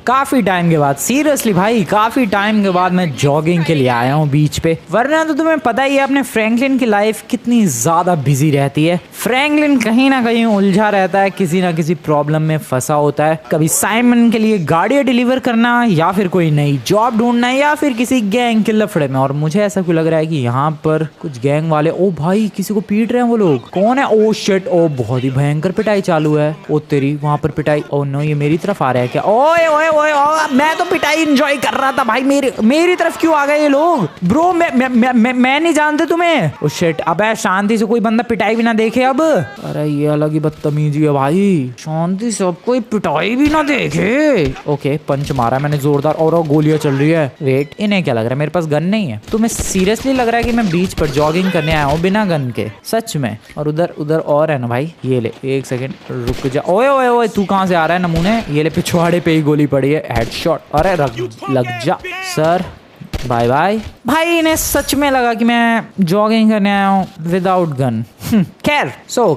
काफी टाइम के बाद, सीरियसली भाई काफी टाइम के बाद मैं जॉगिंग के लिए आया हूँ बीच पे। वरना तो तुम्हें पता ही है अपने फ्रैंकलिन की लाइफ कितनी ज्यादा बिजी रहती है। फ्रैंकलिन कहीं ना कहीं उलझा रहता है, किसी ना किसी प्रॉब्लम में फंसा होता है। कभी साइमन के लिए गाड़ियां डिलीवर करना, या फिर कोई नई जॉब ढूंढना, या फिर किसी गैंग के लफड़े में। और मुझे ऐसा क्यों लग रहा है कि यहाँ पर कुछ गैंग वाले, ओ भाई किसी को पीट रहे हैं वो लोग। कौन है? ओ शिट, ओ बहुत ही भयंकर पिटाई चालू है। ओ तेरी, वहां पर पिटाई। ओ नो, ये मेरी तरफ आ रहा है क्या? ओए ओए ओए, मैं तो पिटाई एंजॉय कर रहा था भाई। मेरी तरफ क्यों आ गए ये लोग? ब्रो मैं नहीं जानते तुम्हें। ओ शिट, अबे शांति से कोई बंदा पिटाई भी ना देखे अब। अरे ये अलग ही बदतमीजी है भाई, शांति से अब कोई पिटाई भी ना देखे। ओके, पंच मारा मैंने जोरदार, और गोलियां चल रही है। वेट, इन्हें क्या लग रहा है मेरे पास गन नहीं है? तुम्हें सीरियसली लग रहा है कि मैं बीच पर जॉगिंग करने आया हूँ बिना गन के? सच में? और उधर और है ना भाई। ये ले, एक सेकंड रुक जा। ओए ओए ओए, तू कहाँ से आ रहा है नमूने? ये ले, पिछवाड़े पे ही गोली पड़ी है, हेडशॉट। अरे लग जा सर, बाय बाय। भाई इन्हें सच में लगा कि मैं जॉगिंग करने आया हूँ विदाउट गन। खैर,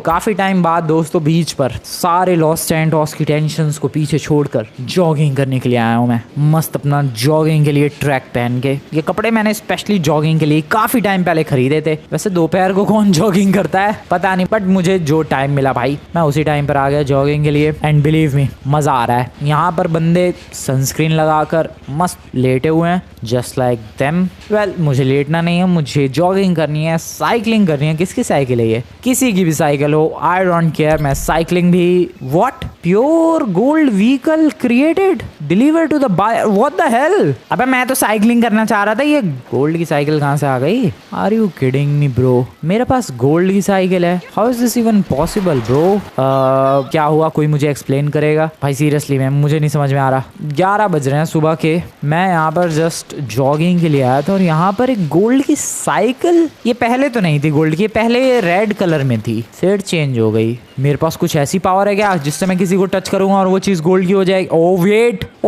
काफी टाइम बाद दोस्तों बीच पर सारे लॉस सैंटोस की टेंशन्स को पीछे छोड़कर जॉगिंग करने के लिए आया हूँ मैं। मस्त अपना जॉगिंग के लिए ट्रैक पहन के। ये कपड़े मैंने स्पेशली जॉगिंग के लिए काफी टाइम पहले खरीदे थे। वैसे दोपहर को कौन जॉगिंग करता है पता नहीं, बट मुझे जो टाइम मिला भाई मैं उसी टाइम पर आ गया जॉगिंग के लिए। एंड बिलीव मी, मजा आ रहा है। यहाँ पर बंदे सनस्क्रीन लगाकर मस्त लेटे हुए हैं, जस्ट लाइक देम। वेल, मुझे लेटना नहीं है, मुझे जॉगिंग करनी है, साइकिलिंग करनी है। किसकी साइकिल है ये? किसी की भी साइकिल हो, आई डोंट केयर। मैं साइकिलिंग भी। What? Pure gold vehicle created deliver to the buyer. What the hell? अबे मैं तो साइकिलिंग करना चाह रहा था, ये गोल्ड की साइकिल कहाँ से आ गई? Are you kidding me bro? मेरे पास गोल्ड की साइकिल है, how is this even possible bro? क्या हुआ, कोई मुझे एक्सप्लेन करेगा? भाई सीरियसली मैम, मुझे नहीं समझ में आ रहा। 11 बज रहे हैं सुबह के, मैं यहाँ पर जस्ट जॉगिंग के लिए आया था और यहाँ पर एक गोल्ड की साइकिल। ये पहले तो नहीं थी गोल्ड की, पहले ये रेड कलर में थी, फिर चेंज हो गई। मेरे पास कुछ ऐसी पावर है क्या जिससे मैं किसी को टच करूंगा और वो चीज गोल्ड की हो जाएगी? ओ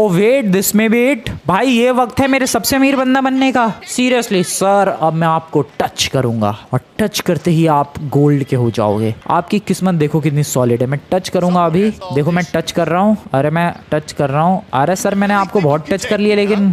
वेट, दिस में बी इट। भाई ये वक्त है मेरे सबसे अमीर बंदा बनने का। सीरियसली सर, अब मैं आपको टच करूंगा और टच करते ही आप गोल्ड के हो जाओगे। आपकी किस्मत देखो कितनी सॉलिड है। मैं टच करूंगा अभी, देखो मैं टच कर रहा हूँ। अरे मैं टच कर रहा हूँ। अरे सर, मैंने आपको बहुत टच कर लिया, लेकिन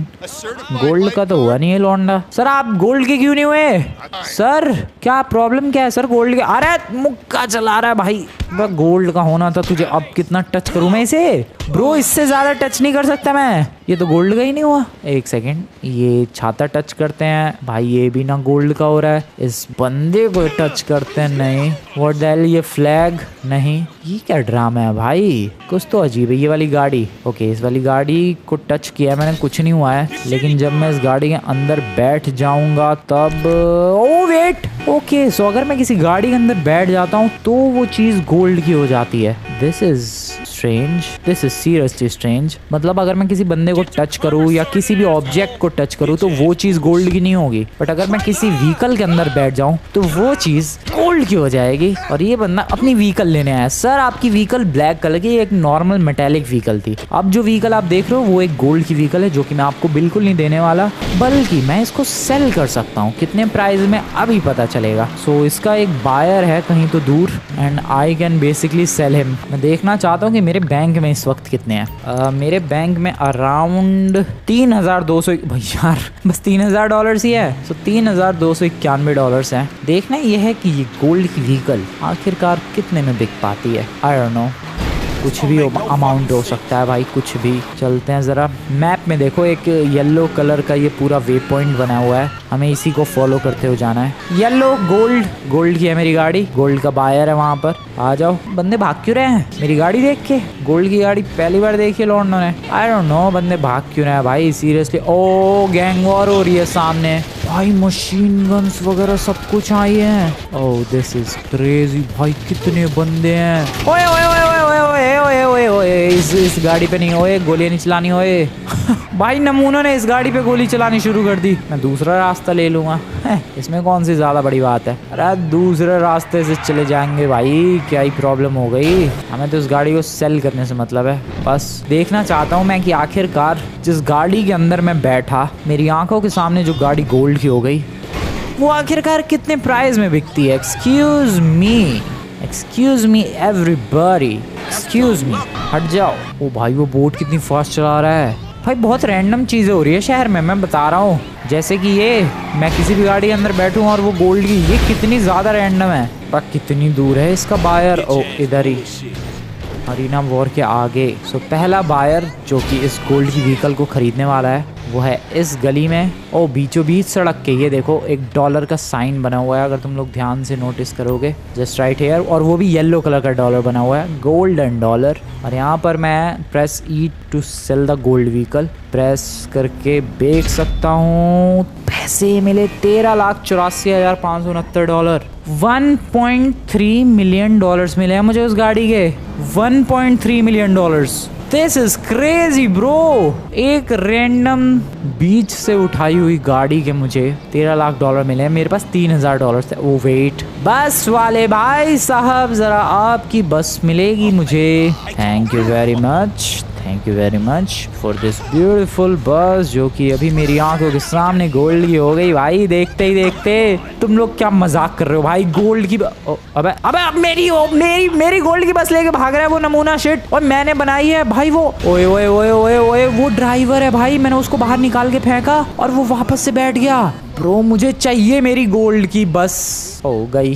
गोल्ड का तो हुआ नहीं है लौंडा। सर आप गोल्ड के क्यों नहीं हुए? सर क्या प्रॉब्लम क्या है सर गोल्ड के? अरे मुक्का चला रहा है भाई। गोल्ड का होना था तुझे। अब कितना टच करूं मैं इसे? ब्रो इससे ज्यादा टच नहीं कर सकता मैं, ये तो गोल्ड का ही नहीं हुआ। एक सेकंड, ये छाता टच करते हैं भाई, ये भी ना गोल्ड का हो रहा है। इस बंदे को टच करते हैं, नहीं। What the hello? ये फ्लैग नहीं, ये क्या ड्रामा है भाई? कुछ तो अजीब है। ये वाली गाड़ी, ओके, इस वाली गाड़ी को टच किया मैंने, कुछ नहीं हुआ है। लेकिन जब मैं इस गाड़ी के अंदर बैठ जाऊंगा तब, ओ वेट, ओके, सो अगर मैं किसी गाड़ी के अंदर बैठ जाता हूँ तो वो चीज गोल्ड की हो जाती है। This is strange, this is seriously strange. मतलब अगर मैं किसी बंदे को टच करूँ या किसी भी ऑब्जेक्ट को टच करूँ तो वो चीज गोल्ड की नहीं होगी, बट अगर मैं किसी व्हीकल के अंदर बैठ जाऊँ तो वो चीज गोल्ड की हो जाएगी। और ये बंदा अपनी व्हीकल लेने आया। सर आपकी व्हीकल ब्लैक कलर की, एक नॉर्मल मेटेलिक व्हीकल थी। अब जो व्हीकल आप देख रहे हो वो एक गोल्ड की व्हीकल है, जो कि मैं आपको बिल्कुल नहीं देने वाला, बल्कि मैं इसको सेल कर सकता हूँ। कितने प्राइस में अभी पता चलेगा। सो इसका एक बायर है कहीं तो दूर, and I can basically cell him. मैं देखना चाहता हूँ कि मेरे बैंक में इस वक्त कितने हैं। मेरे बैंक में अराउंड 3200, भाई यार बस $3000 ही है। सो $3291 हैं। देखना यह है कि ये गोल्ड की व्हीकल आखिरकार कितने में बिक पाती है। आई डोंट नो, कुछ भी अमाउंट हो सकता है भाई, कुछ भी। चलते हैं जरा मैप में, देखो एक येलो कलर का ये पूरा वे पॉइंट बना हुआ है, हमें इसी को फॉलो करते हुए जाना है। येलो गोल्ड की है मेरी गाड़ी, गोल्ड का बायर है वहाँ पर। आ जाओ। बंदे भाग क्यों रहे हैं मेरी गाड़ी देख के? गोल्ड की गाड़ी पहली बार देखी है लौंडों ने। आई डोंट नो बंदे भाग क्यों रहे हैं भाई सीरियसली। ओ गैंग वॉर हो रही है सामने भाई, मशीन गन्स वगैरह सब कुछ आई है। ओह दिस इज क्रेजी भाई, कितने बंदे हैं। ओए ओए ओए ओए ओए ओए ओए ओए, इस गाड़ी पे नहीं, ओए गोलियां नहीं चलानी ओए। भाई नमूनों ने इस गाड़ी पे गोली चलानी शुरू कर दी। मैं दूसरा रास्ता ले लूंगा, इसमें कौन सी ज्यादा बड़ी बात है। अरे दूसरे रास्ते से चले जाएंगे भाई, क्या ही प्रॉब्लम हो गई। हमें तो इस गाड़ी को सेल करने से मतलब है। बस देखना चाहता हूँ मैं कि आखिरकार जिस गाड़ी के अंदर मैं बैठा, मेरी आंखों के सामने जो गाड़ी गोल्ड की हो गई, वो आखिरकार कितने प्राइस में बिकती है। Excuse me everybody, excuse me, हट जाओ। ओ भाई वो बोट कितनी फास्ट चला रहा है भाई। बहुत रैंडम चीजें हो रही है शहर में, मैं बता रहा हूँ। जैसे कि ये मैं किसी भी गाड़ी के अंदर बैठूं और वो गोल्ड की, ये कितनी ज्यादा रैंडम है। पर कितनी दूर है इसका बायर? ओ इधर ही, अरीना वॉर के आगे। सो पहला बायर जो कि इस गोल्ड की व्हीकल को खरीदने वाला है वो है इस गली में। ओ बीचों बीच सड़क के ये देखो एक डॉलर का साइन बना हुआ है, अगर तुम लोग ध्यान से नोटिस करोगे, जस्ट राइट हियर। और वो भी येलो कलर का डॉलर बना हुआ है, गोल्डन डॉलर। और यहाँ पर मैं press E to sell the gold vehicle press करके बेच सकता हूँ। पैसे मिले 13,84,569 डॉलर। 1.3 मिलियन डॉलर्स मिले हैं मुझे उस गाड़ी के। 1.3 million dollars. This is crazy bro. एक रैंडम बीच से उठाई हुई गाड़ी के मुझे 13 लाख डॉलर मिले हैं। मेरे पास 3,000 डॉलर थे। ओ वेट, बस वाले भाई साहब जरा आपकी बस मिलेगी मुझे। Thank you very much, thank you very much for this beautiful बस जो कि अभी मेरी आंखों के सामने गोल्ड की हो गई भाई। देखते ही देखते। तुम लोग क्या मजाक कर रहे हो भाई? गोल्ड की अबे अबे मेरी गोल्ड की बस लेके भाग रहा है वो नमूना शिट। और मैंने बनाई है भाई वो। ओए ओए ओए ओए ओए, वो ड्राइवर है भाई। मैंने उसको बाहर निकाल के फेंका और वो वापस से बैठ गया। ब्रो मुझे चाहिए मेरी गोल्ड की बस। ओ गई।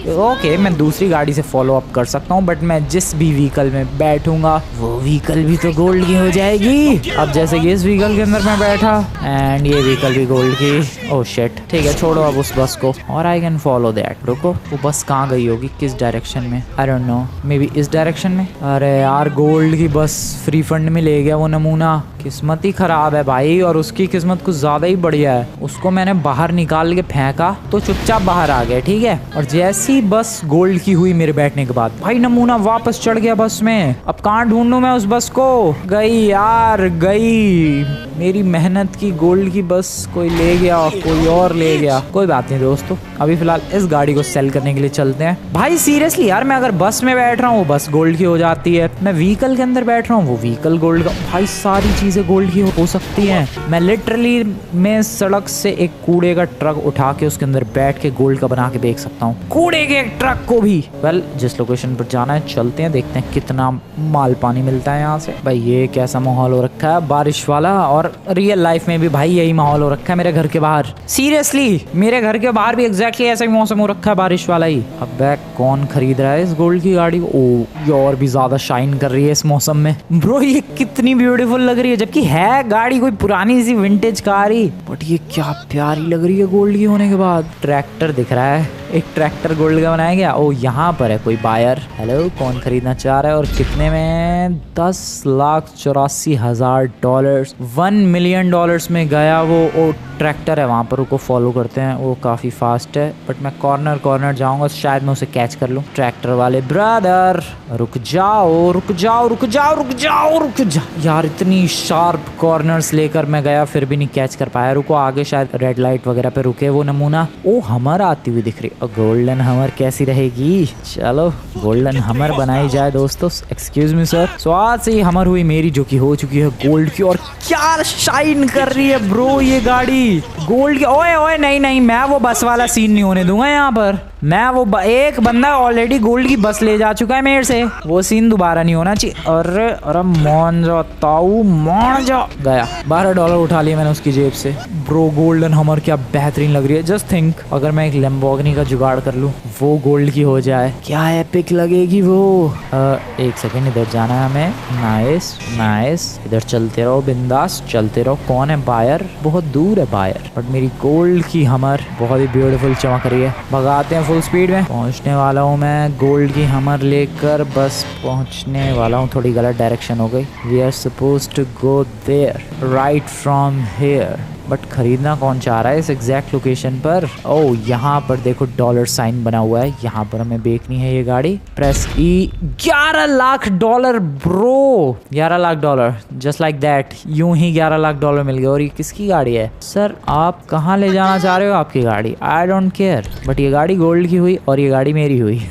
ओके मैं दूसरी गाड़ी से फॉलो अप कर सकता हूँ, बट मैं जिस भी व्हीकल में बैठूंगा वो व्हीकल भी तो गोल्ड की हो जाएगी। अब जैसे कि इस व्हीकल के अंदर मैं बैठा एंड ये व्हीकल भी गोल्ड की। ओह शिट, ठीक है छोड़ो अब उस बस को और आई कैन फॉलो दैट। रुको वो बस कहाँ गई होगी, किस डायरेक्शन में? आई डोंट नो, मे बी इस डायरेक्शन में। अरे यार गोल्ड की बस फ्री फंड में ले गया वो नमूना। किस्मत ही खराब है भाई, और उसकी किस्मत कुछ ज्यादा ही बढ़िया है। उसको मैंने बाहर निकाल के फेंका तो चुपचाप बाहर आ गया, ठीक है। और जैसी बस गोल्ड की हुई मेरे बैठने के बाद भाई नमूना वापस चढ़ गया बस में। अब कहाँ ढूंढूं मैं उस बस को? गई यार गई, मेरी मेहनत की गोल्ड की बस कोई ले गया, कोई और ले गया। कोई बात नहीं दोस्तों, अभी फिलहाल इस गाड़ी को सेल करने के लिए चलते हैं। भाई सीरियसली यार, मैं अगर बस में बैठ रहा हूँ वो बस गोल्ड की हो जाती है, मैं व्हीकल के अंदर बैठ रहा हूँ वो व्हीकल गोल्ड का। भाई सारी चीजें गोल्ड की हो सकती हैं। मैं लिटरली मैं सड़क से एक कूड़े का ट्रक उठा के उसके अंदर बैठ के गोल्ड का बना के बेच सकता हूँ, कूड़े के एक ट्रक को भी। वेल जिस लोकेशन पर जाना है चलते हैं, देखते हैं कितना माल पानी मिलता है यहाँ से। भाई ये कैसा माहौल हो रखा है बारिश वाला, और रियल लाइफ में भी भाई यही माहौल हो रखा है मेरे घर के बाहर। सीरियसली मेरे घर के बाहर भी एग्जैक्टली ऐसा ही मौसम हो रखा है बारिश वाला ही। अब कौन खरीद रहा है इस गोल्ड की गाड़ी को? ओ ये और भी ज्यादा शाइन कर रही है इस मौसम में। ब्रो ये कितनी ब्यूटीफुल लग रही है, जबकि है गाड़ी कोई पुरानी सी विंटेज कार ही, बट ये क्या प्यारी लग रही है गोल्ड की होने के बाद। ट्रैक्टर दिख रहा है, एक ट्रैक्टर गोल्ड का बनाया गया। ओ यहाँ पर है कोई बायर। हेलो कौन खरीदना चाह रहा है और कितने में? 10,84,000 डॉलर। 1 मिलियन डॉलर्स में गया वो ट्रैक्टर है वहाँ पर। उसको फॉलो करते हैं, वो काफ़ी फास्ट है, बट मैं कॉर्नर कॉर्नर जाऊँगा, शायद मैं उसे कैच कर लूँ। ट्रैक्टर वाले ब्रदर रुक जाओ रुक जाओ रुक जाओ रुक जाओ रुक जाओ यार, इतनी शार्प कॉर्नर्स लेकर मैं गया फिर भी नहीं कैच कर पाया। रुको आगे शायद रेड लाइट वगैरह पे रुके वो नमूना। ओ हमर आती हुई दिख रही। गोल्डन हमर कैसी रहेगी? चलो गोल्डन हमर बनाई जाए दोस्तों। Excuse me sir. सो आज से ही हमर हुई मेरी, जो कि हो चुकी है गोल्ड की, और क्या शाइन कर रही है ब्रो ये गाड़ी गोल्ड की। ओए ओए नहीं नहीं, मैं वो बस वाला सीन नहीं होने दूंगा यहाँ पर। मैं वो एक बंदा ऑलरेडी गोल्ड की बस ले जा चुका है मेरे से, वो सीन दोबारा नहीं होना चाहिए। अरे अरे मान जा ताऊ मान जा। गया $12 उठा लिए मैंने उसकी जेब से। ब्रो गोल्डन हमर क्या बेहतरीन लग रही है। जस्ट थिंक अगर मैं एक लैम्बोर्गिनी का जुगाड़ कर लूं वो गोल्ड की हो जाए, क्या एपिक लगेगी वो। एक सेकेंड, इधर जाना है हमें। नाइस नाइस, इधर चलते रहो बिंदास चलते रहो। कौन है बायर? बहुत दूर है बायर, बट मेरी गोल्ड की हमर बहुत ही ब्यूटीफुल चमक रही है। भगाते हैं फुल स्पीड में। पहुंचने वाला हूँ मैं गोल्ड की हमर लेकर, बस पहुंचने वाला हूँ। थोड़ी गलत डायरेक्शन हो गई। We are supposed to go there right from here, but खरीदना कौन चाह रहा है इस एग्जैक्ट लोकेशन पर? ओ यहाँ पर देखो डॉलर साइन बना हुआ है, यहाँ पर हमें बेचनी है ये गाड़ी। Press E. 11 lakh dollar bro, 11 lakh dollar just like that. यूं ही 11 लाख डॉलर मिल गए। और ये किसकी गाड़ी है सर? आप कहाँ ले जाना चाह रहे हो आपकी गाड़ी? आई डोंट केयर, बट ये गाड़ी गोल्ड की हुई और ये गाड़ी मेरी हुई।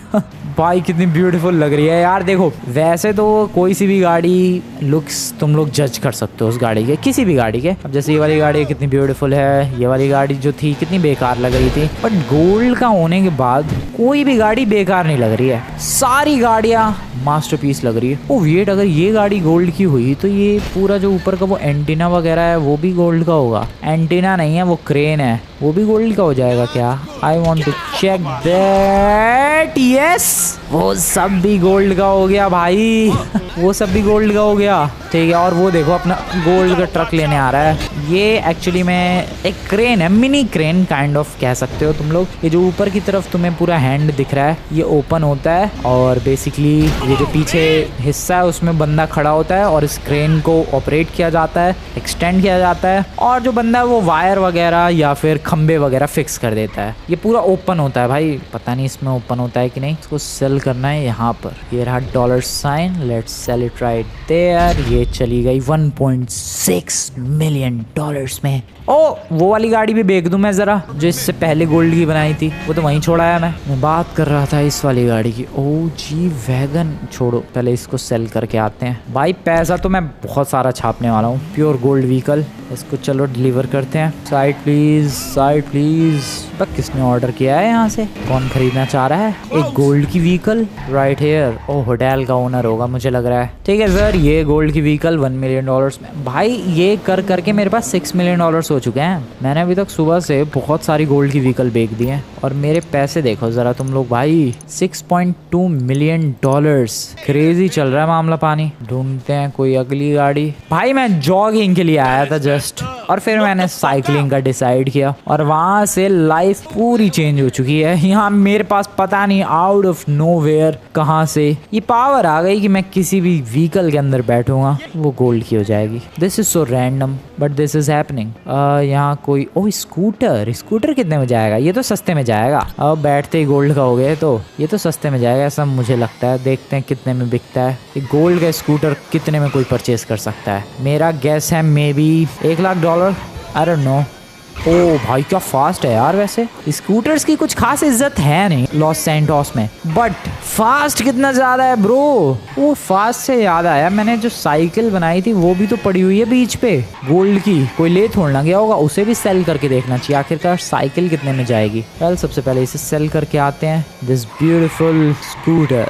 भाई कितनी ब्यूटीफुल लग रही है यार। देखो वैसे तो कोई सी भी गाड़ी लुक्स तुम लोग जज कर सकते हो उस गाड़ी के, किसी भी गाड़ी के। अब जैसे ये वाली गाड़ी कितनी ब्यूटीफुल है, ये वाली गाड़ी जो थी कितनी बेकार लग रही थी, बट गोल्ड का होने के बाद कोई भी गाड़ी बेकार नहीं लग रही है, सारी गाड़ियां मास्टरपीस लग रही है। ओ वेट, अगर ये गाड़ी गोल्ड की हुई तो ये पूरा जो ऊपर का वो एंटीना वगैरह है वो भी गोल्ड का होगा। एंटीना नहीं है, वो क्रेन है, वो भी गोल्ड का हो जाएगा क्या? I want to check that. Yes, वो सब भी गोल्ड का हो गया भाई वो सब भी गोल्ड का हो गया। ठीक है, और वो देखो अपना गोल्ड का ट्रक लेने आ रहा है। ये एक्चुअली में एक क्रेन है, मिनी क्रेन काइंड ऑफ कह सकते हो तुम लोग। ये जो ऊपर की तरफ तुम्हें पूरा हैंड दिख रहा है ये ओपन होता है और बेसिकली ये जो पीछे हिस्सा है उसमें बंदा खड़ा होता है और इस क्रेन को ऑपरेट किया जाता है, एक्सटेंड किया जाता है, और जो बंदा है वो वायर वगैरह या फिर खंबे वगैरह फिक्स कर देता है। ये पूरा ओपन होता है भाई, पता नहीं इसमें ओपन होता है कि नहीं। इसको सेल करना है यहाँ पर, ये रहा dollar sign, let's sell it right there. ये चली गई 1.6 मिलियन डॉलर्स में। ओ वो वाली गाड़ी भी बेच दूं मैं जरा, जो इससे पहले गोल्ड की बनाई थी, वो तो वहीं छोड़ा है। मैं बात कर रहा था इस वाली गाड़ी की। ओ जी वैगन, छोड़ो पहले इसको सेल करके आते हैं। भाई पैसा तो मैं बहुत सारा छापने वाला हूँ, प्योर गोल्ड व्हीकल। इसको चलो डिलीवर करते हैं। Side please, side please. बस किसने ऑर्डर किया है यहाँ से, कौन खरीदना चाह रहा है एक गोल्ड की व्हीकल? Right here. ओ होटल का ओनर होगा मुझे लग रहा है। ठीक है सर, ये गोल्ड की व्हीकल 1 मिलियन डॉलर्स में। भाई ये कर करके मेरे पास 6 मिलियन डॉलर्स हो चुके हैं। मैंने अभी तक सुबह से बहुत सारी गोल्ड की व्हीकल बेच दी हैं और मेरे पैसे देखो जरा तुम लोग भाई, 6.2 मिलियन डॉलर्स। क्रेजी चल रहा है मामला पानी। ढूंढते हैं कोई अगली गाड़ी। भाई मैं जॉगिंग के लिए आया था जस्ट, और फिर मैंने साइकिलिंग का डिसाइड किया और वहां से लाइफ पूरी चेंज हो चुकी है। यहाँ मेरे पास पता नहीं आउट ऑफ नोवेयर कहाँ से ये पावर आ गई कि मैं किसी भी व्हीकल के अंदर बैठूंगा वो गोल्ड की हो जाएगी। This is so random but this is happening. यहाँ कोई ओ स्कूटर, स्कूटर कितने में जाएगा? ये तो सस्ते में जाएगा। अब बैठते ही गोल्ड का हो गया तो ये तो सस्ते में जाएगा ऐसा मुझे लगता है। देखते हैं कितने में बिकता है ये गोल्ड का स्कूटर, कितने में कोई परचेज कर सकता है। मेरा गैस है may be $1 lakh. I don't know. ओ भाई क्या फास्ट है यार। वैसे स्कूटर्स की कुछ खास इज्जत है नहीं लॉस सैंटोस में, बट फास्ट कितना ज्यादा है ब्रो। वो फास्ट से याद आया, मैंने जो साइकिल बनाई थी वो भी तो पड़ी हुई है बीच पे गोल्ड की, कोई ले थोड़ना गया होगा, उसे भी सेल करके देखना चाहिए आखिरकार साइकिल कितने में जाएगी। वेल सबसे पहले इसे सेल करके आते हैं। This beautiful scooter.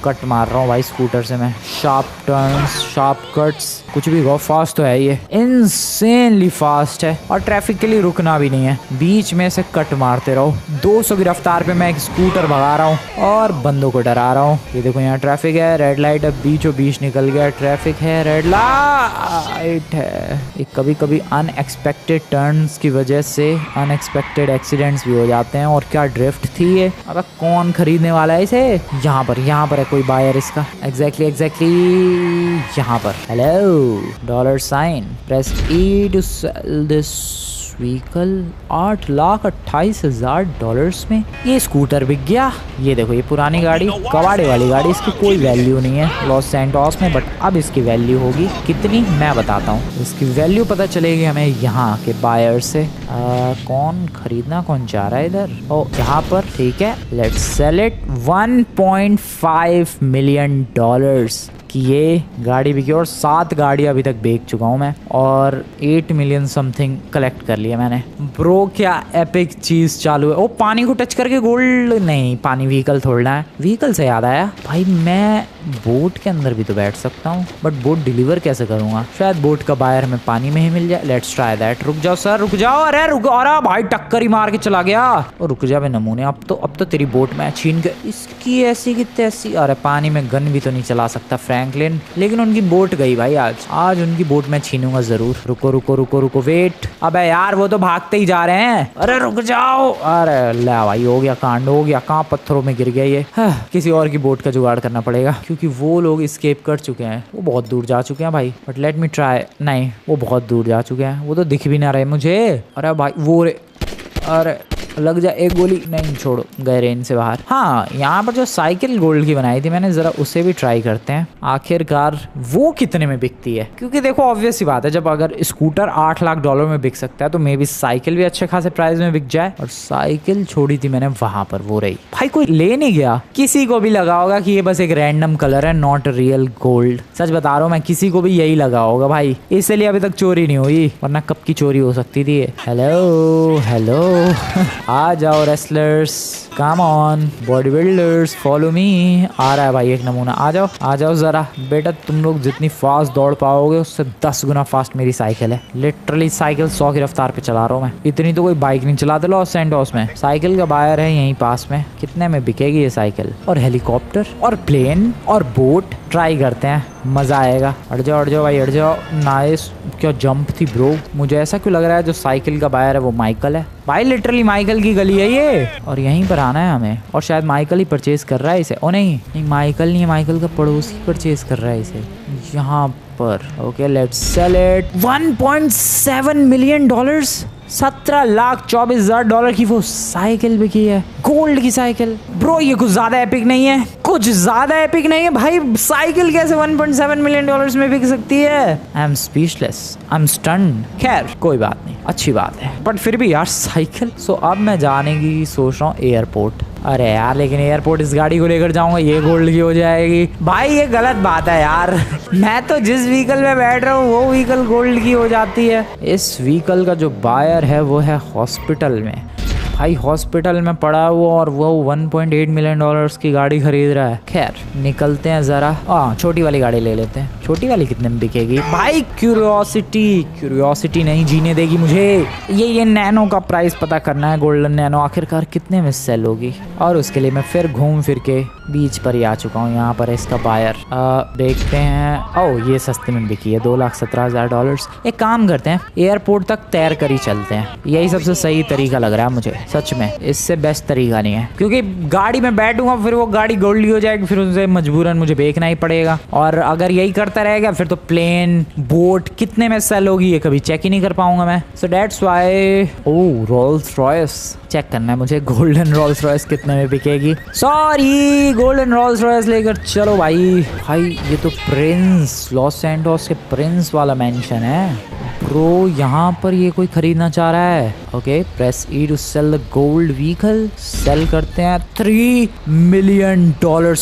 कट मार रहा हूँ भाई स्कूटर से मैं, शार्प टर्न्स, शार्प कट्स, कुछ भी हो, फास्ट तो है ये, इनसेनली फास्ट है और ट्रैफिक के लिए रुकना भी नहीं है, बीच में से कट मारते रहो। 200 की रफ्तार पे मैं एक स्कूटर भगा रहा हूँ और बंदों को डरा रहा हूँ। ये देखो यहाँ ट्रैफिक है, रेड लाइट है, बीचों बीच निकल गया, ट्रैफिक है, रेड लाइट है। ये कभी कभी अनएक्सपेक्टेड टर्न्स की वजह से अनएक्सपेक्टेड एक्सीडेंट्स भी हो जाते हैं। और क्या ड्रिफ्ट थी ये, अब कौन खरीदने वाला है इसे? यहाँ पर है कोई बायर इसका। एग्जैक्टली यहाँ पर। Hello dollar sign, press E to sell this vehicle. $8,28,000 में ये स्कूटर बिक गया। ये देखो ये पुरानी गाड़ी, कबाड़े वाली गाड़ी, इसकी कोई वैल्यू नहीं है लॉस सैंटोस में, बट अब इसकी वैल्यू होगी कितनी मैं बताता हूँ। इसकी वैल्यू पता चलेगी हमें यहाँ के बायर से। कौन खरीदना कौन चाह रहा है इधर? ओ यहाँ पर, ठीक है, लेट्स सेल इट। $1.5 मिलियन कि ये गाड़ी बिकी और 7 गाड़ी अभी तक बेच चुका हूँ मैं और 8 मिलियन समथिंग कलेक्ट कर लिया मैंने। ब्रो क्या एपिक चीज चालू है। ओ पानी को टच करके गोल्ड नहीं, पानी व्हीकल थोड़ना है। व्हीकल से याद आया भाई, मैं बोट के अंदर भी तो बैठ सकता हूँ, बट बोट डिलीवर कैसे करूंगा? शायद बोट का बायर हमें पानी में ही मिल जाए। Let's try that. रुक जाओ सर, रुक जाओ। अरे रुक, अरे भाई टक्कर ही मार के चला गया। और रुक जा बे नमूने, अब तो तेरी बोट मैं छीन के इसकी ऐसी की तैसी। अरे पानी में गन भी तो नहीं चला सकता फ्रैंकलिन, लेकिन उनकी बोट गई भाई। आज उनकी बोट मैं छीनूंगा जरूर। रुको रुको रुको रुको, वेट। अबे यार वो तो भागते ही जा रहे हैं। अरे रुक जाओ। अरे ले भाई, हो गया कांड, हो गया। कहाँ पत्थरों में गिर गया ये। किसी और की बोट का जुगाड़ करना पड़ेगा क्योंकि वो लोग एस्केप कर चुके हैं, वो बहुत दूर जा चुके हैं भाई। But let me try. नहीं, वो बहुत दूर जा चुके हैं, वो तो दिख भी ना रहे मुझे। अरे भाई वो रे, अरे लग जा एक गोली, नहीं छोड़ो, गए रेंज से बाहर। हाँ, यहाँ पर जो साइकिल गोल्ड की बनाई थी मैंने, जरा उसे भी ट्राई करते हैं आखिरकार वो कितने में बिकती है। क्योंकि देखो ऑब्वियस सी बात है, जब अगर स्कूटर $8 लाख में बिक सकता है तो मे बी साइकिल भी अच्छे खासे प्राइस में बिक जाए। और साइकिल छोड़ी थी मैंने वहां पर, वो रही भाई, कोई ले नहीं गया। किसी को भी लगा होगा कि ये बस एक रैंडम कलर है, नॉट रियल गोल्ड। सच बता रहा हूँ मैं, किसी को भी यही लगा होगा भाई, इसलिए अभी तक चोरी नहीं हुई, वरना कब की चोरी हो सकती थी। हेलो हेलो आ जाओ wrestlers, come on body builders, follow me. आ रहा है भाई एक नमूना, आ जाओ जरा बेटा। तुम लोग जितनी फास्ट दौड़ पाओगे उससे 10 गुना फास्ट मेरी साइकिल है। लिटरली साइकिल 100 की रफ्तार पे चला रहा हूँ मैं, इतनी तो कोई बाइक नहीं चलाते लॉस सैंटोस में। साइकिल का बायर है यहीं पास में, कितने में बिकेगी ये साइकिल। और हेलीकॉप्टर और प्लेन और बोट ट्राई करते हैं, मजा आएगा। अड़ जाओ भाई, अड़ जाओ। नाइस, क्या जंप थी ब्रो। मुझे ऐसा क्यों लग रहा है जो साइकिल का बायर है वो माइकल है भाई, लिटरली माइकल की गली है ये, और यहीं पर आना है हमें। और शायद माइकल ही परचेज कर रहा है इसे। ओ नहीं, माइकल नहीं है, माइकल का पड़ोसी परचेज कर रहा है इसे यहाँ पर। Okay let's sell it. $1.7 million, $17,24,000 की वो साइकिल बिकी है, गोल्ड की साइकिल। ब्रो ये कुछ ज्यादा एपिक नहीं है, कुछ ज्यादा एपिक नहीं है भाई। साइकिल कैसे $1.7 मिलियन में बिक सकती है? I am speechless, I am stunned. खैर कोई बात नहीं, अच्छी बात है, बट फिर भी यार साइकिल। सो अब मैं जाने की सोच रहा हूँ एयरपोर्ट। अरे यार लेकिन एयरपोर्ट इस गाड़ी को लेकर जाऊंगा, ये गोल्ड की हो जाएगी भाई, ये गलत बात है यार। मैं तो जिस व्हीकल में बैठ रहा हूँ वो व्हीकल गोल्ड की हो जाती है। इस व्हीकल का जो बायर है वो है हॉस्पिटल में भाई, हॉस्पिटल में पड़ा हुआ, और वो $1.8 मिलियन की गाड़ी खरीद रहा है। खैर निकलते हैं जरा। छोटी वाली गाड़ी ले लेते हैं। छोटी वाली कितने में बिकेगी भाई? क्यूरियोसिटी नहीं जीने देगी मुझे। ये नैनो का प्राइस पता करना है, गोल्डन नैनो आखिरकार कितने में सेल होगी। और उसके लिए मैं फिर घूम फिर के बीच पर ही आ चुका हूँ। यहाँ पर इसका बायर देखते हैं। ये सस्ते में बिकी है, $2,17,000। एक काम करते हैं, एयरपोर्ट तक तैर कर ही चलते हैं, यही सबसे सही तरीका लग रहा है मुझे सच में। इससे बेस्ट तरीका नहीं है, क्योंकि गाड़ी में बैठूंगा फिर वो गाड़ी गोल्ड हो जाएगी, फिर उनसे मजबूरन मुझे बेचना ही पड़ेगा। और अगर यही करता रहेगा फिर तो प्लेन बोट कितने में सेल होगी ये कभी चेक ही नहीं कर पाऊंगा मैं। So that's why Rolls Royce check करना है मुझे, गोल्डन रोल्स रॉयस कितने में बिकेगी। सॉरी, गोल्डन रोल्स रॉयस लेकर चलो भाई। ये तो प्रिंस, लॉस सैंटोस के प्रिंस वाला मेंशन है ब्रो। यहाँ पर ये कोई खरीदना चाह रहा है। Okay, press E to sell the gold vehicle. Sell करते हैं। $3 मिलियन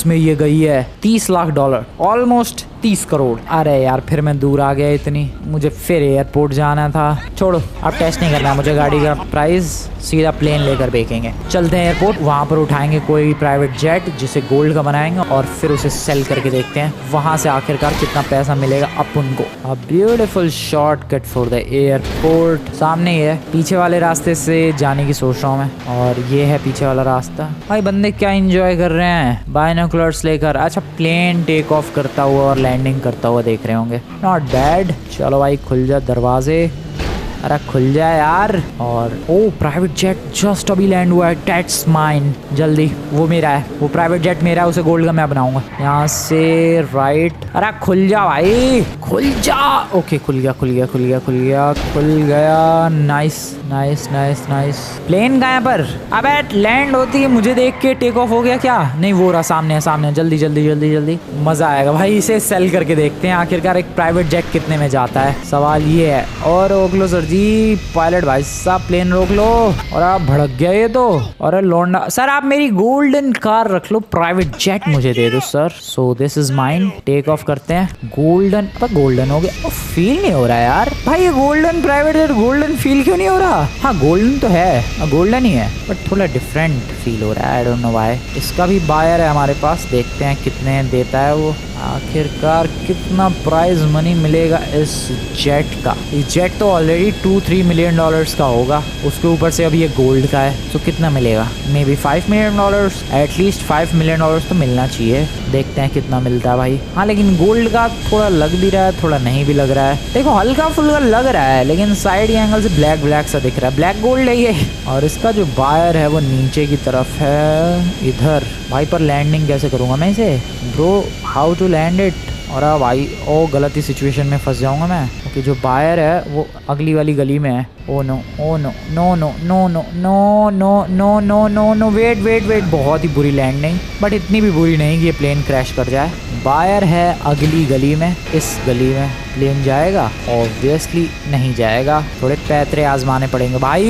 में ये गई है, $30 लाख, ऑलमोस्ट 30 करोड़। अरे यार फिर मैं दूर आ गया इतनी, मुझे फिर एयरपोर्ट जाना था। छोड़ो, अब टेस्ट नहीं करना मुझे गाड़ी का प्राइस, सीधा प्लेन लेकर बेचेंगे। चलते हैं एयरपोर्ट, वहां पर उठाएंगे कोई प्राइवेट जेट जिसे गोल्ड का बनाएंगे, और फिर उसे सेल करके देखते हैं वहां से आखिरकार कितना पैसा मिलेगा अपन को। A beautiful shortcut for the airport सामने ही है। पीछे वाले रास्ते से जाने की सोच रहा हूँ मैं, और ये है पीछे वाला रास्ता। भाई बंदे क्या एंजॉय कर रहे हैं बाइनोकुलर्स लेकर। अच्छा, प्लेन टेक ऑफ करता हुआ और लैंडिंग करता हुआ देख रहे होंगे, नॉट बैड। चलो भाई खुल जा दरवाजे, अरे खुल जाए यार। और प्राइवेट जेट जस्ट अभी लैंड हुआ है, दैट्स माइन। जल्दी, वो मेरा है, वो प्राइवेट जेट मेरा है, उसे गोल्ड का मैं बनाऊंगा। यहाँ से राइट, अरे खुल जा भाई, खुल जा। ओके खुल गया। नाइस। प्लेन कहाँ पर? अबे लैंड होती है मुझे देख के टेक ऑफ हो गया क्या? नहीं, वो रहा सामने। जल्दी मजा आएगा भाई। इसे सेल करके देखते हैं आखिरकार एक प्राइवेट जेट कितने में जाता है, सवाल ये है। और रोक लो सर जी, पायलट भाई साहब प्लेन रोक लो। और आप भड़क गया ये तो। और लौंडा सर, आप मेरी गोल्डन कार रख लो, प्राइवेट जेट मुझे दे दो sir. So this is mine. Take off करते हैं। गोल्डन हो गया। फील नहीं हो रहा है यार भाई, ये golden private jet golden feel क्यों नहीं हो रहा? हाँ गोल्डन तो है, गोल्डन ही है, बट थोड़ा डिफरेंट फील हो रहा है। आई डोंट नो व्हाई। इसका भी बायर है हमारे पास, देखते हैं कितने देता है वो। आखिरकार कितना प्राइज मनी मिलेगा इस जेट का? ये जेट तो ऑलरेडी $2-3 मिलियन का होगा, उसके ऊपर से अभी ये गोल्ड का है, तो कितना मिलेगा? May be $5 million, at least $5 million तो मिलना चाहिए। देखते हैं कितना मिलता है भाई। हाँ लेकिन गोल्ड का थोड़ा लग भी रहा है, थोड़ा नहीं भी लग रहा है। देखो हल्का फुल्का लग रहा है, लेकिन साइड एंगल से ब्लैक सा दिख रहा है। ब्लैक गोल्ड है ये। और इसका जो बायर है वो नीचे की तरफ है, इधर। भाई पर लैंडिंग कैसे करूंगा मैं इसे bro? How to land it? और भाई ओ गलत ही सिचुएशन में फंस जाऊंगा मैं, क्योंकि जो बायर है वो अगली वाली गली में है। Oh no oh no no no no no no no no no no no no wait wait, wait ही बुरी लैंडिंग, बट इतनी भी बुरी नहीं कि ये प्लेन क्रैश कर जाए। बायर है अगली गली में, इस गली में प्लेन जाएगा? ऑब्वियसली नहीं जाएगा, थोड़े पैतरे आजमाने पड़ेंगे भाई।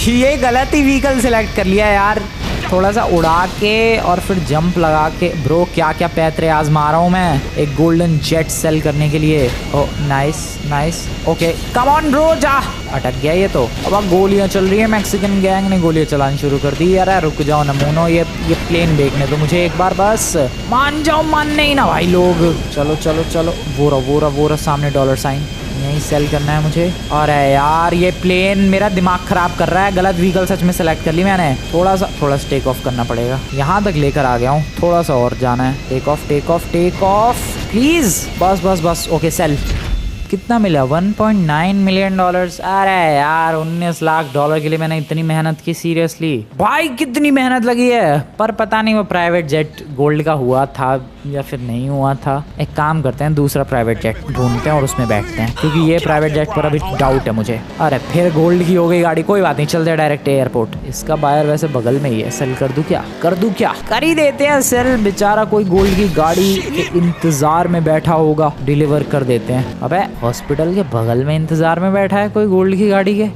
ये गलत ही व्हीकल सिलेक्ट कर लिया यार, थोड़ा सा उड़ा के और फिर जंप लगा के। ब्रो क्या क्या पैतरे आजमा रहा हूँ मैं एक गोल्डन जेट सेल करने के लिए। Oh nice nice, okay come on bro, जा। अटक गया ये तो। अब गोलियां चल रही है, मैक्सिकन गैंग ने गोलियां चलानी शुरू कर दी। यार रुक जाओ नमूनो, ये प्लेन देखने तो मुझे एक बार, बस मान जाओ। मान नहीं ना भाई लोग, चलो चलो चलो। वो रहा सामने डॉलर साइन, यही सेल करना है मुझे। अरे यार ये प्लेन मेरा दिमाग खराब कर रहा है, गलत व्हीकल सच में सेलेक्ट कर ली मैंने। थोड़ा सा टेक ऑफ करना पड़ेगा, यहाँ तक लेकर आ गया हूँ, थोड़ा सा और जाना है। Take off take off take off please, बस बस बस, ओके सेल। कितना मिला? 1.9 मिलियन डॉलर्स। अरे यार 19 लाख डॉलर के लिए मैंने इतनी मेहनत की, सीरियसली भाई कितनी मेहनत लगी है। पर पता नहीं वो प्राइवेट जेट गोल्ड का हुआ था या फिर नहीं हुआ था। एक काम करते हैं, दूसरा प्राइवेट जेट ढूंढते हैं और उसमें बैठते हैं, क्योंकि ये प्राइवेट जेट पर अभी डाउट है मुझे। अरे फिर गोल्ड की हो गई गाड़ी, कोई बात नहीं, चलते हैं डायरेक्ट एयरपोर्ट। इसका बायर वैसे बगल में ही है, सेल कर दूं क्या? कर ही देते हैं सेल। बेचारा कोई गोल्ड की गाड़ी के इंतजार में बैठा होगा, डिलीवर कर देते हैं। अबे हॉस्पिटल के बगल में इंतजार में बैठा है कोई गोल्ड की गाड़ी के।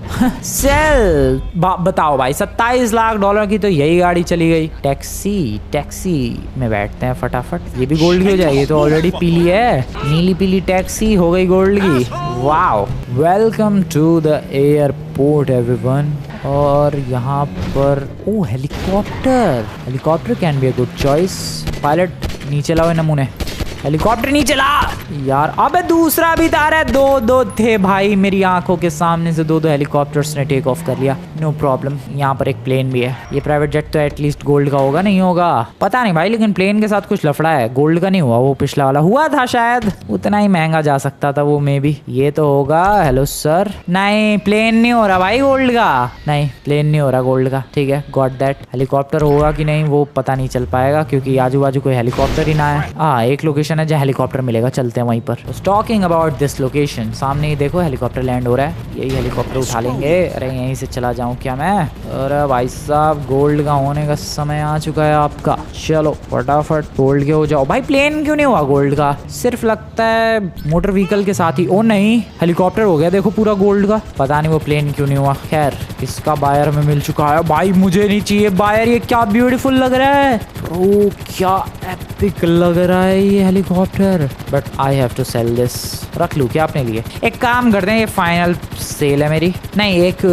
सेल बताओ भाई, 27 लाख डॉलर की तो यही गाड़ी चली गई। टैक्सी में बैठते हैं फटाफट, ये भी गोल्ड की हो जाएगी। तो ऑलरेडी पीली है, नीली पीली टैक्सी हो गई गोल्ड की। Wow, welcome to the airport everyone. और यहाँ पर oh helicopter can be a good choice. Pilot नीचे लाओ नमूने, हेलीकॉप्टर नीचे ला यार। अबे दूसरा भी था, रहा दो थे भाई, मेरी आंखों के सामने से दो हेलीकॉप्टर्स ने टेक ऑफ कर लिया। नो प्रॉब्लम, यहाँ पर एक प्लेन भी है। ये प्राइवेट जेट तो एटलीस्ट गोल्ड का होगा, नहीं होगा पता नहीं भाई, लेकिन प्लेन के साथ कुछ लफड़ा है। गोल्ड का नहीं हुआ, वो पिछला वाला हुआ था शायद, उतना ही महंगा जा सकता था वो मे बी। ये तो होगा। हेलो सर, नहीं प्लेन नहीं हो रहा भाई गोल्ड का, नहीं प्लेन नहीं हो रहा गोल्ड का। ठीक है, गॉट दैट। हेलीकॉप्टर होगा कि नहीं वो पता नहीं चल पाएगा, क्योंकि आजू बाजू कोई हेलीकॉप्टर ही ना है। हाँ एक लोकेशन है जहाँ हेलीकॉप्टर मिलेगा, चलते हैं वहीं पर। टॉकिंग अबाउट दिस लोकेशन, सामने ही देखो हेलीकॉप्टर लैंड हो रहा है, यही हेलीकॉप्टर उठा लेंगे। अरे यहीं से चला जाऊं क्या मैं? अरे भाई साहब गोल्ड का होने का समय आ चुका है आपका, चलो फटाफट गोल्ड के हो जाओ। भाई प्लेन क्यों नहीं हुआ गोल्ड का? सिर्फ लगता है मोटर व्हीकल के साथ ही। ओ नहीं, हेलीकॉप्टर हो गया देखो पूरा गोल्ड का, पता नहीं वो प्लेन क्यों नहीं हुआ। खैर इसका बायर हमें मिल चुका है। भाई मुझे नहीं चाहिए बायर, ये क्या ब्यूटीफुल लग रहा है। ओ क्या एपिक लग रहा है ये helicopter, but I have to sell this. रख लूँ क्या अपने लिए? एक काम करते हैं, ये फाइनल सेल है मेरी। नहीं, एक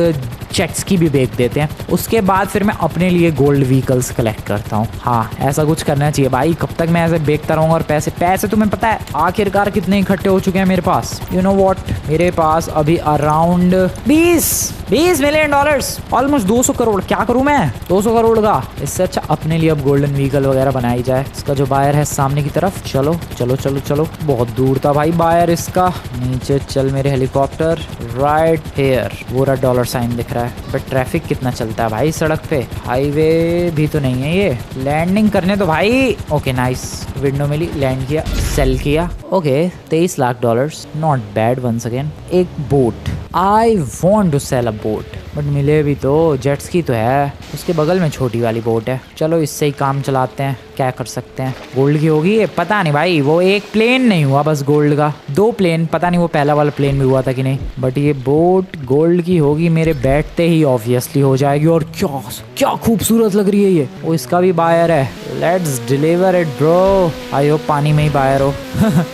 जेट्स की भी बेच देते हैं, उसके बाद फिर मैं अपने लिए गोल्ड व्हीकल्स कलेक्ट करता हूँ। हाँ ऐसा कुछ करना चाहिए भाई, कब तक मैं ऐसे बेचता रहूँगा। और पैसे तुम्हें पता है आखिरकार कितने इकट्ठे हो चुके हैं मेरे पास? यू नो व्हाट, मेरे पास अभी around 20 million dollars, almost 200 crore. क्या करूँ मैं 200 करोड़ का? इससे अच्छा अपने लिए अब गोल्डन व्हीकल वगैरह बनाई जाए। इसका जो बायर है सामने की तरफ, चलो चलो चलो चलो, बहुत दूर था भाई बायर इसका। नीचे चल मेरे हेलीकॉप्टर, राइट हेयर। वो रहा डॉलर साइन दिख रहा है। बट ट्रैफिक कितना चलता है भाई सड़क पे, हाईवे भी तो नहीं है ये। लैंडिंग करने तो भाई। ओके नाइस, विंडो मिली, लैंड किया, सेल किया। Okay 23 lakh dollars, not bad. Once again एक boat, I want to sell a boat, but मिले भी तो जेट्स की तो है, उसके बगल में छोटी वाली बोट है। चलो इससे ही काम चलाते हैं, क्या कर सकते हैं। गोल्ड की होगी ये, पता नहीं भाई। वो एक प्लेन नहीं हुआ बस गोल्ड का, 2 प्लेन, पता नहीं वो पहला वाला प्लेन भी हुआ था कि नहीं। बट ये बोट गोल्ड की होगी, मेरे बैठते ही ऑब्वियसली हो जाएगी। और क्या खूबसूरत लग रही है ये। वो इसका भी बायर है, let's deliver it bro. I hope पानी में ही बायर हो।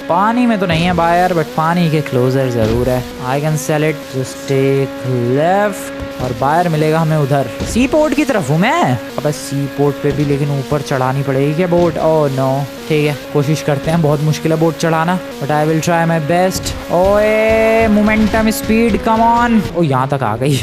पानी में तो नहीं है बायर, बट पानी के क्लोजर जरूर है। I can sell it, just take left, और बायर मिलेगा हमें उधर। सी पोर्ट की तरफ हूँ मैं। अब सी पोर्ट पे भी लेकिन ऊपर चढ़ानी पड़ेगी क्या बोट? ओह नो, ठीक है कोशिश करते हैं। बहुत मुश्किल है बोट चढ़ाना, but I will try my best. ओए मोमेंटम, स्पीड, कम ऑन। ओ यहाँ तक आ गई।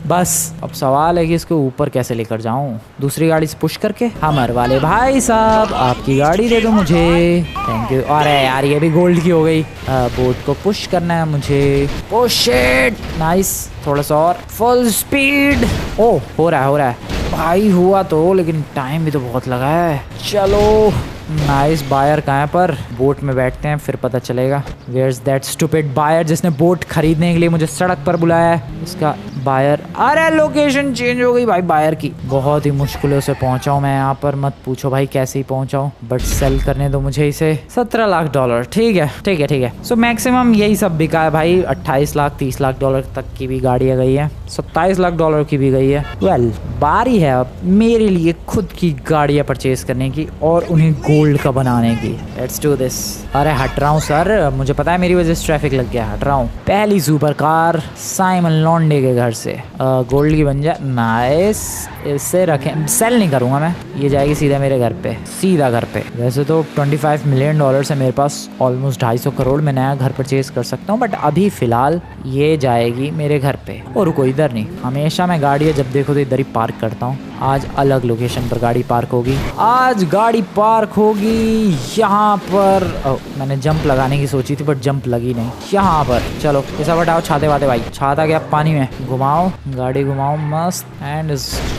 बस अब सवाल है कि इसको ऊपर कैसे लेकर जाऊं, दूसरी गाड़ी से पुश करके। हमर वाले भाई साहब आपकी गाड़ी दे दो मुझे, थैंक यू। अरे यार ये भी गोल्ड की हो गई। बोट को पुश करना है मुझे, पुश इट, नाइस। थोड़ा सा और, फुल स्पीड। ओ हो रहा है भाई, हुआ तो, लेकिन टाइम भी तो बहुत लगा है। चलो नाइस। बायर कहाँ है? पर बोट में बैठते हैं फिर पता चलेगा। Where is that stupid buyer जिसने बोट खरीदने के लिए मुझे सड़क पर बुलाया है? इसका बायर, अरे लोकेशन चेंज हो गई भाई बायर की। बहुत ही मुश्किलों से पहुंचा हूँ मैं यहाँ पर, मत पूछो भाई कैसे ही पहुंचा हूँ, बट सेल करने दो मुझे इसे। $17 लाख। ठीक है ठीक है ठीक है। सो मैक्सिमम यही सब बिका है भाई। 28 लाख $30 लाख तक की भी गाड़ियाँ गई है, $27 लाख की भी गई है। वेल बारी है अब मेरे लिए खुद की गाड़ियाँ परचेज करने की और उन्हें गोल्ड का बनाने की। Let's do this. अरे हट रहा हूँ सर, मुझे पता है मेरी वजह से ट्रैफिक लग गया, हट रहा हूँ। पहली सुपर कार साइमन लॉन्डे के घर से गोल्ड की बन जाए। नाइस, इससे रखें, सेल नहीं करूँगा मैं, ये जाएगी सीधा मेरे घर पे, सीधा घर पे। वैसे तो $25 मिलियन है मेरे पास, ऑलमोस्ट 250 करोड़ में नया घर परचेज कर सकता हूँ, बट अभी फिलहाल ये जाएगी मेरे घर पे। और रुको, इधर नहीं, हमेशा मैं गाड़ियाँ जब देखो तो इधर ही पार्क करता हूँ। आज अलग लोकेशन पर गाड़ी पार्क होगी, आज गाड़ी पार्क होगी यहाँ पर। मैंने जंप लगाने की सोची थी बट जंप लगी नहीं। यहाँ पर चलो ऐसा बताओ, छाते वाते भाई, छाता क्या पानी में, घुमाओ गाड़ी घुमाओ मस्त। एंड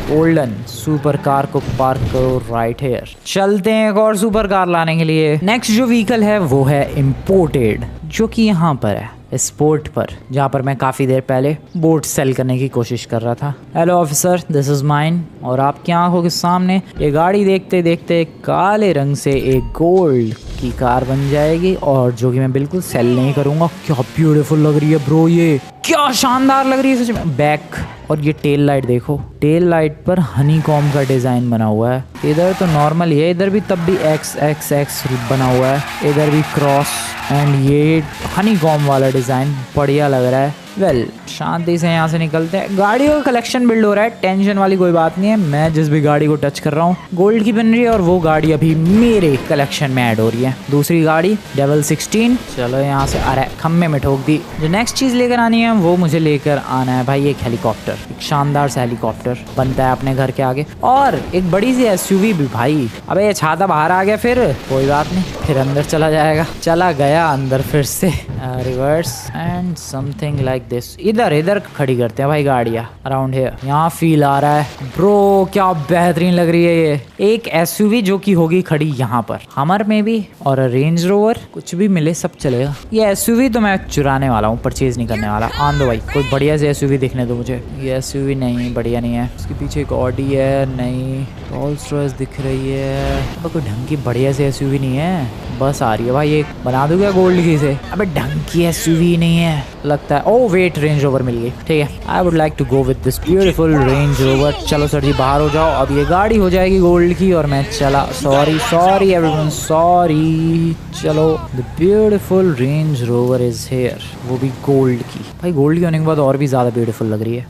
गोल्डन सुपर कार को पार्क करो राइट हेयर। चलते हैं एक और सुपर कार लाने के लिए। नेक्स्ट जो व्हीकल है वो है इम्पोर्टेड, जो कि यहाँ पर है स्पोर्ट पर, जहाँ पर मैं काफ़ी देर पहले बोट सेल करने की कोशिश कर रहा था। Hello officer, this is mine. और आपकी आंखों के सामने ये गाड़ी देखते देखते काले रंग से एक गोल्ड की कार बन जाएगी, और जो कि मैं बिल्कुल सेल नहीं करूँगा। क्या ब्यूटीफुल लग रही है ब्रो, ये क्या शानदार लग रही है सच में। बैक और ये टेल लाइट देखो, टेल लाइट पर हनी कॉम का डिज़ाइन बना हुआ है। इधर तो नॉर्मल ही है, इधर भी तब भी XXX बना हुआ है, इधर भी क्रॉस, एंड ये हनी कॉम वाला डिज़ाइन बढ़िया लग रहा है। वेल शांति से यहाँ से निकलते हैं। गाड़ियों का कलेक्शन बिल्ड हो रहा है, टेंशन वाली कोई बात नहीं है। मैं जिस भी गाड़ी को टच कर रहा हूँ गोल्ड की बन रही है, और वो गाड़ी अभी मेरे कलेक्शन में ऐड हो रही है। दूसरी गाड़ी डेवल 16। चलो यहाँ से, अरे खम्भे में ठोक दी। जो नेक्स्ट चीज़ लेकर आनी है वो मुझे लेकर आना है भाई, एक हेलीकॉप्टर, एक शानदार सा हेलीकॉप्टर बनता है अपने घर के आगे, और एक बड़ी सी SUV भी भाई। अबे ये छाता बाहर आ गया, फिर कोई बात नहीं, फिर अंदर चला जाएगा। चला गया अंदर फिर से। Reverse and something like this. इधर खड़ी करते हैं भाई गाड़ियाँ अराउंड हियर। यहाँ फील आ रहा है ब्रो, क्या बेहतरीन लग रही है ये। एक SUV जो कि होगी खड़ी यहाँ पर, हमर में भी, और रेंज रोवर, कुछ भी मिले सब चलेगा। ये SUV तो मैं चुराने वाला हूँ, परचेज नहीं करने वाला। आन दो भाई, कोई बढ़िया से SUV दिखने दो मुझे। ये SUV नहीं, बढ़िया नहीं है। उसके पीछे एक ऑडी है, नहीं। रोल्स रॉयस दिख रही है, अब कोई ढंग की बढ़िया से SUV नहीं है। बस आ रही है भाई, एक बना दूँ क्या गोल्ड की से? अबे ढंग की SUV नहीं है लगता है। ओ वेट, रेंज रोवर मिल गई, ठीक है। I would like to go with this beautiful Range Rover. चलो सर जी बाहर हो जाओ, अब ये गाड़ी हो जाएगी गोल्ड की, और मैं चला। Sorry everyone, sorry. चलो, the beautiful Range Rover is here, वो भी गोल्ड की। भाई गोल्ड की होने के बाद और भी ज़्यादा ब्यूटीफुल लग रही है।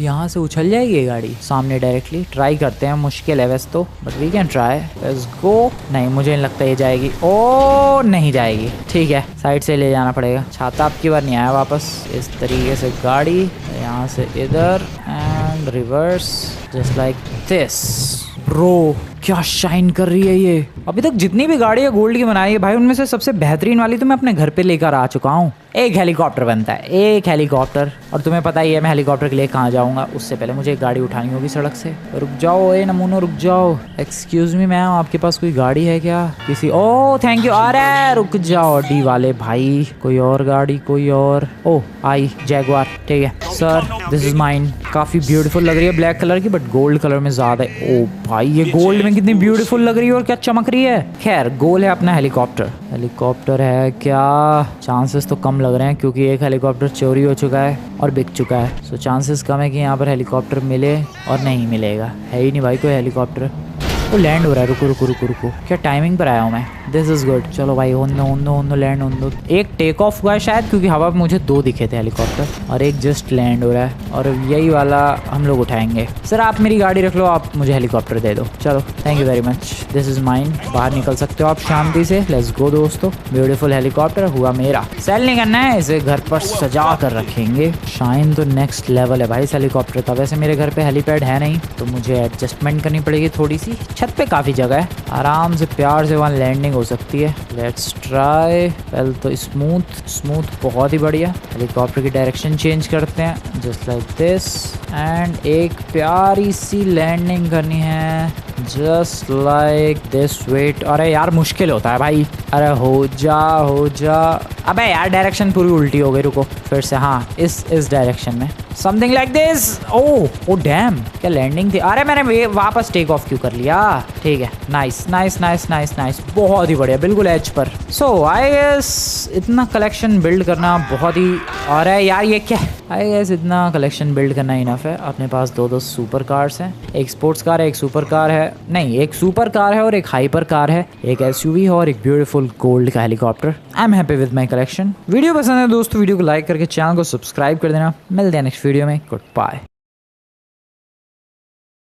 यहाँ से उछल जाएगी ये गाड़ी सामने डायरेक्टली। ट्राई करते हैं, मुश्किल है वैसे तो, but we can try. Let's go. नहीं, मुझे नहीं लगता ये जाएगी। ओ नहीं जाएगी, ठीक है, साइड से ले जाना पड़ेगा। छाता आपकी बार नहीं आया वापस। इस तरीके से गाड़ी यहाँ से इधर and reverse just like this. Bro क्या शाइन कर रही है ये। अभी तक जितनी भी गाड़ियाँ गोल्ड की बनाई है भाई, उनमें से सबसे बेहतरीन वाली तो मैं अपने घर पे लेकर आ चुका हूँ। एक हेलीकॉप्टर बनता है, एक हेलीकॉप्टर, और तुम्हें पता ही है मैं हेलीकॉप्टर के लिए कहाँ जाऊँगा। उससे पहले मुझे एक गाड़ी उठानी होगी सड़क से। रुक जाओ ए नमूनो, रुक जाओ। एक्सक्यूज मी मैम, आपके पास कोई गाड़ी है क्या? किसी, ओ थैंक यू। अरे रुक जाओ डी वाले भाई, कोई और गाड़ी, कोई और। ओ आई जैगवार, ठीक है सर, दिस इज माइन। काफ़ी ब्यूटीफुल लग रही है, ब्लैक कलर की, बट गोल्ड कलर में ज़्यादा है। ओ भाई ये गोल्ड में कितनी ब्यूटीफुल लग रही है और क्या चमक रही है। खैर गोल है अपना हेलीकॉप्टर। हेलीकॉप्टर है क्या? चांसेस तो कम लग रहे हैं, क्योंकि एक हेलीकॉप्टर चोरी हो चुका है और बिक चुका है। सो चांसेस कम है कि यहाँ पर हेलीकॉप्टर मिले, और नहीं मिलेगा, है ही नहीं भाई कोई हेलीकॉप्टर। वो लैंड हो रहा है, रुको रुको रुको रुको, क्या टाइमिंग पर आया हूँ मैं। This is good. चलो भाई होंदो लैंड होंदो। एक टेक ऑफ हुआ है शायद, क्योंकि हवा में मुझे 2 दिखे थे हेलीकॉप्टर, और एक जस्ट लैंड हो रहा है, और यही वाला हम लोग उठाएंगे। सर आप मेरी गाड़ी रख लो, आप मुझे हेलीकॉप्टर दे दो। चलो thank you very much, this is mine. बाहर निकल सकते हो आप शांति से। लेट्स गो दोस्तों, ब्यूटीफुल हेलीकॉप्टर हुआ मेरा। सेल नहीं करना है, इसे घर पर सजा कर रखेंगे। शाइन तो नेक्स्ट लेवल है भाई इस हेलीकॉप्टर का। वैसे मेरे घर पे हेलीपैड है नहीं, तो मुझे एडजस्टमेंट करनी पड़ेगी थोड़ी सी। छत पे काफ़ी जगह है, आराम से प्यार से वहाँ लैंडिंग हो सकती है। Let's try. पहले तो स्मूथ बहुत ही बढ़िया। हेलीकॉप्टर की डायरेक्शन चेंज करते हैं जस्ट लाइक दिस एंड एक प्यारी सी लैंडिंग करनी है जस्ट लाइक दिस। वेट, अरे यार मुश्किल होता है भाई। अरे हो जा। अबे यार डायरेक्शन पूरी उल्टी हो गई, रुको फिर से। हाँ इस डायरेक्शन में something like this. Oh damn, क्या लैंडिंग थी। अरे मैंने वापस टेक ऑफ क्यों कर लिया। ठीक है, नाइस, बहुत ही बढ़िया, बिल्कुल एज पर। सो आई गेस इतना कलेक्शन बिल्ड करना बहुत ही, अरे यार ये क्या, आई गेस इतना कलेक्शन बिल्ड करना इनफ है। अपने पास दो सुपर कार्स हैं, एक स्पोर्ट्स कार है, एक सुपर कार है, नहीं एक सुपर कार है और एक हाइपर कार है, एक एसयूवी है और एक ब्यूटीफुल गोल्ड का helicopter. I am happy with my collection. Video पसंद है दोस्तों, वीडियो को लाइक करके चैनल को सब्सक्राइब कर देना। मिलते हैं नेक्स्ट वीडियो में, गुड बाय।